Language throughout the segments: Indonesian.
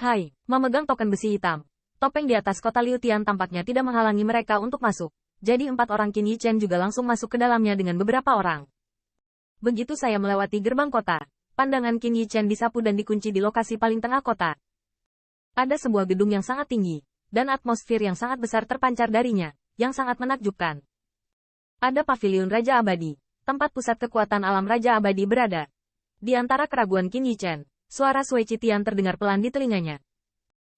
Hai, memegang token besi hitam. Topeng di atas kota Liu Tian tampaknya tidak menghalangi mereka untuk masuk. Jadi 4 orang Qin Yi Chen juga langsung masuk ke dalamnya dengan beberapa orang. Begitu saya melewati gerbang kota, pandangan Qin Yi Chen disapu dan dikunci di lokasi paling tengah kota. Ada sebuah gedung yang sangat tinggi, dan atmosfer yang sangat besar terpancar darinya, yang sangat menakjubkan. Ada pavilion Raja Abadi, tempat pusat kekuatan alam Raja Abadi berada. Di antara keraguan Qin Yi Chen, suara Sui Qitian terdengar pelan di telinganya.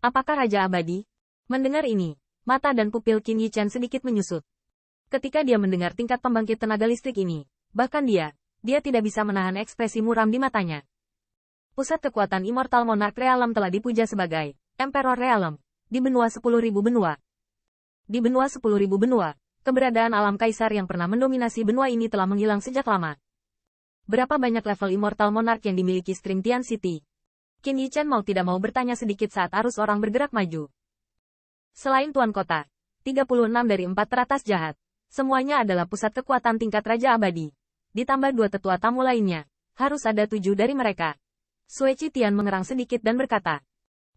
Apakah Raja Abadi? Mendengar ini, mata dan pupil Qin Yi Chen sedikit menyusut. Ketika dia mendengar tingkat pembangkit tenaga listrik ini, bahkan dia tidak bisa menahan ekspresi muram di matanya. Pusat kekuatan Immortal Monarch Realm telah dipuja sebagai Emperor Realm di benua 10.000 benua. Di benua 10.000 benua, keberadaan alam kaisar yang pernah mendominasi benua ini telah menghilang sejak lama. Berapa banyak level Immortal Monarch yang dimiliki Stream Tian City? Qin Yi Chen mau tidak mau bertanya sedikit saat arus orang bergerak maju. Selain Tuan Kota, 36 dari 4 teratas jahat, semuanya adalah pusat kekuatan tingkat Raja Abadi. Ditambah 2 tetua tamu lainnya, harus ada 7 dari mereka. Sui Qitian mengerang sedikit dan berkata,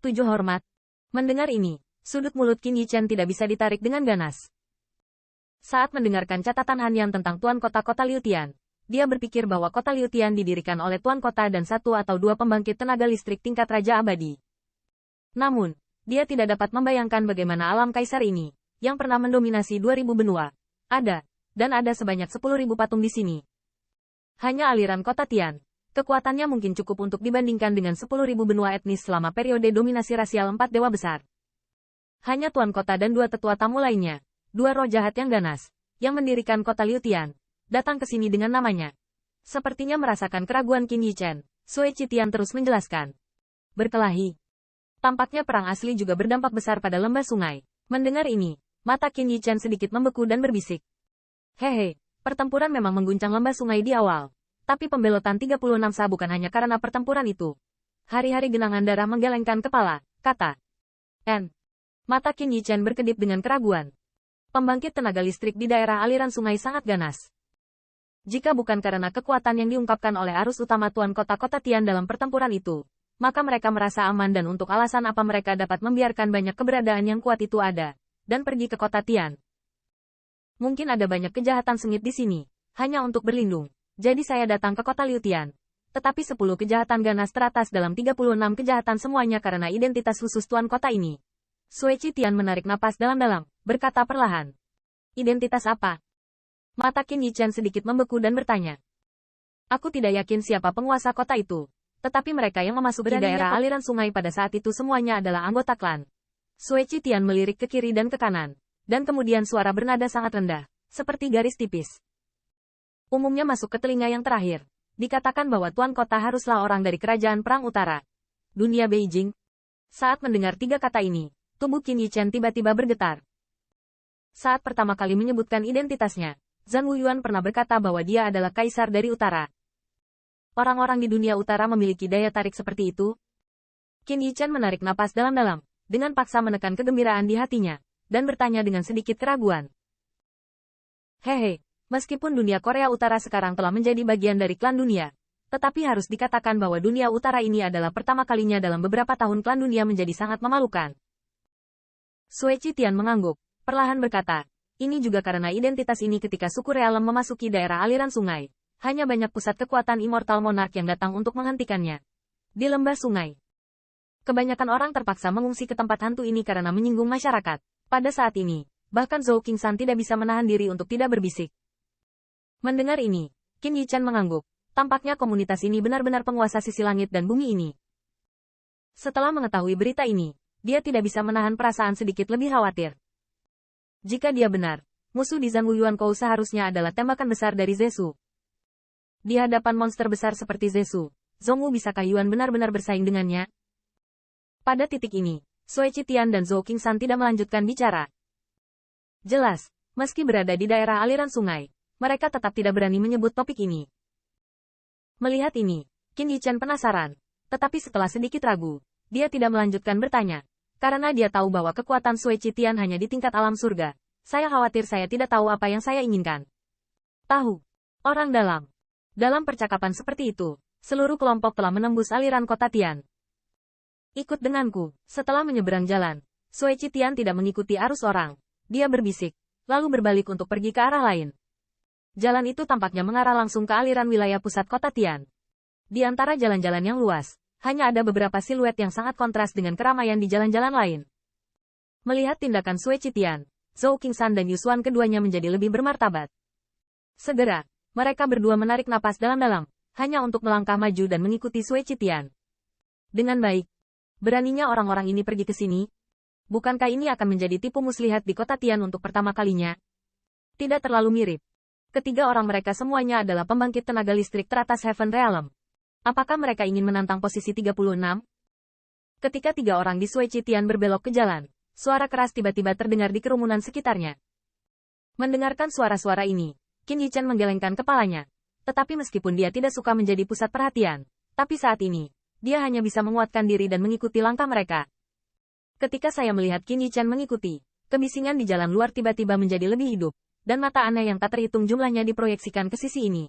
7 hormat. Mendengar ini, sudut mulut Qin Yi Chen tidak bisa ditarik dengan ganas. Saat mendengarkan catatan Hanyan tentang Tuan Kota-Kota Liu Tian, dia berpikir bahwa Kota Liu Tian didirikan oleh Tuan Kota dan 1 atau 2 pembangkit tenaga listrik tingkat Raja Abadi. Namun, dia tidak dapat membayangkan bagaimana alam kaisar ini, yang pernah mendominasi 2000 benua, ada, dan ada sebanyak 10.000 patung di sini. Hanya aliran kota Tian, kekuatannya mungkin cukup untuk dibandingkan dengan 10.000 benua etnis selama periode dominasi rasial 4 dewa besar. Hanya Tuan Kota dan 2 tetua tamu lainnya, 2 roh jahat yang ganas, yang mendirikan kota Liu Tian, datang ke sini dengan namanya. Sepertinya merasakan keraguan Qin Yi Chen, Sui Qitian terus menjelaskan. Berkelahi. Tampaknya perang asli juga berdampak besar pada lembah sungai. Mendengar ini, mata Qin Yi Chen sedikit membeku dan berbisik. Hehe, pertempuran memang mengguncang lembah sungai di awal. Tapi pembelotan 36 sa bukan hanya karena pertempuran itu. Hari-hari genangan darah menggelengkan kepala, kata N. Mata Qin Yi Chen berkedip dengan keraguan. Pembangkit tenaga listrik di daerah aliran sungai sangat ganas. Jika bukan karena kekuatan yang diungkapkan oleh arus utama Tuan Kota-Kota Tian dalam pertempuran itu, maka mereka merasa aman dan untuk alasan apa mereka dapat membiarkan banyak keberadaan yang kuat itu ada, dan pergi ke kota Tian. Mungkin ada banyak kejahatan sengit di sini, hanya untuk berlindung. Jadi saya datang ke kota Liu Tian. Tetapi 10 kejahatan ganas teratas dalam 36 kejahatan semuanya karena identitas khusus Tuan Kota ini. Sui Qitian menarik napas dalam-dalam, berkata perlahan. Identitas apa? Mata Qin Yi Chen sedikit membeku dan bertanya. Aku tidak yakin siapa penguasa kota itu. Tetapi mereka yang memasuki daerah aliran sungai pada saat itu semuanya adalah anggota klan. Sui Qitian melirik ke kiri dan ke kanan. Dan kemudian suara bernada sangat rendah, seperti garis tipis. Umumnya masuk ke telinga yang terakhir. Dikatakan bahwa Tuan Kota haruslah orang dari kerajaan Perang Utara. Dunia Beijing. Saat mendengar 3 kata ini, tubuh Qin Yi Chen tiba-tiba bergetar. Saat pertama kali menyebutkan identitasnya, Zhang Wuyuan pernah berkata bahwa dia adalah kaisar dari utara. Orang-orang di dunia utara memiliki daya tarik seperti itu? Qin Yi Chen menarik napas dalam-dalam, dengan paksa menekan kegembiraan di hatinya, dan bertanya dengan sedikit keraguan. Hehe, meskipun dunia Korea Utara sekarang telah menjadi bagian dari klan dunia, tetapi harus dikatakan bahwa dunia utara ini adalah pertama kalinya dalam beberapa tahun klan dunia menjadi sangat memalukan. Sui Qitian mengangguk, perlahan berkata, ini juga karena identitas ini ketika suku Realem memasuki daerah aliran sungai. Hanya banyak pusat kekuatan Immortal Monarch yang datang untuk menghentikannya. Di lembah sungai, kebanyakan orang terpaksa mengungsi ke tempat hantu ini karena menyinggung masyarakat. Pada saat ini, bahkan Zhou Qingshan tidak bisa menahan diri untuk tidak berbisik. Mendengar ini, Qin Yi Chen mengangguk. Tampaknya komunitas ini benar-benar penguasa sisi langit dan bumi ini. Setelah mengetahui berita ini, dia tidak bisa menahan perasaan sedikit lebih khawatir. Jika dia benar, musuh di Zhang Wuyuan Kou seharusnya adalah tembakan besar dari Zesu. Di hadapan monster besar seperti Zesu, Zhongwu bisakah Yuan benar-benar bersaing dengannya? Pada titik ini, Sui Qitian dan Zhou Qingshan tidak melanjutkan bicara. Jelas, meski berada di daerah aliran sungai, mereka tetap tidak berani menyebut topik ini. Melihat ini, Qin Yi Chen penasaran, tetapi setelah sedikit ragu, dia tidak melanjutkan bertanya. Karena dia tahu bahwa kekuatan Sui Qitian hanya di tingkat alam surga, saya khawatir saya tidak tahu apa yang saya inginkan. Tahu. Orang dalam. Dalam percakapan seperti itu, seluruh kelompok telah menembus aliran kota Tian. Ikut denganku. Setelah menyeberang jalan, Sui Qitian tidak mengikuti arus orang. Dia berbisik, lalu berbalik untuk pergi ke arah lain. Jalan itu tampaknya mengarah langsung ke aliran wilayah pusat kota Tian. Di antara jalan-jalan yang luas, hanya ada beberapa siluet yang sangat kontras dengan keramaian di jalan-jalan lain. Melihat tindakan Sui Qitian, Zhou Qingshan dan Yushuan keduanya menjadi lebih bermartabat. Segera, mereka berdua menarik napas dalam-dalam, hanya untuk melangkah maju dan mengikuti Sui Qitian. Dengan baik. Beraninya orang-orang ini pergi ke sini. Bukankah ini akan menjadi tipu muslihat di kota Tian untuk pertama kalinya? Tidak terlalu mirip. Ketiga orang mereka semuanya adalah pembangkit tenaga listrik teratas Heaven Realm. Apakah mereka ingin menantang posisi 36? Ketika tiga orang di Sui Qitian berbelok ke jalan, suara keras tiba-tiba terdengar di kerumunan sekitarnya. Mendengarkan suara-suara ini, Qin Yichen menggelengkan kepalanya. Tetapi meskipun dia tidak suka menjadi pusat perhatian, tapi saat ini, dia hanya bisa menguatkan diri dan mengikuti langkah mereka. Ketika saya melihat Qin Yichen mengikuti, kebisingan di jalan luar tiba-tiba menjadi lebih hidup, dan mata aneh yang tak terhitung jumlahnya diproyeksikan ke sisi ini.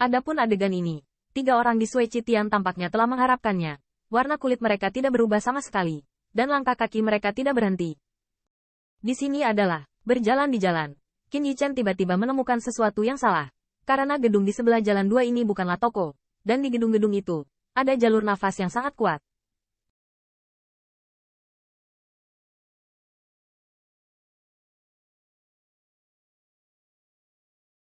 Adapun adegan ini, tiga orang di Sui Qitian tampaknya telah mengharapkannya. Warna kulit mereka tidak berubah sama sekali, dan langkah kaki mereka tidak berhenti. Di sini adalah, berjalan di jalan. Qin Yichen tiba-tiba menemukan sesuatu yang salah, karena gedung di sebelah jalan dua ini bukanlah toko, dan di gedung-gedung itu, ada jalur nafas yang sangat kuat.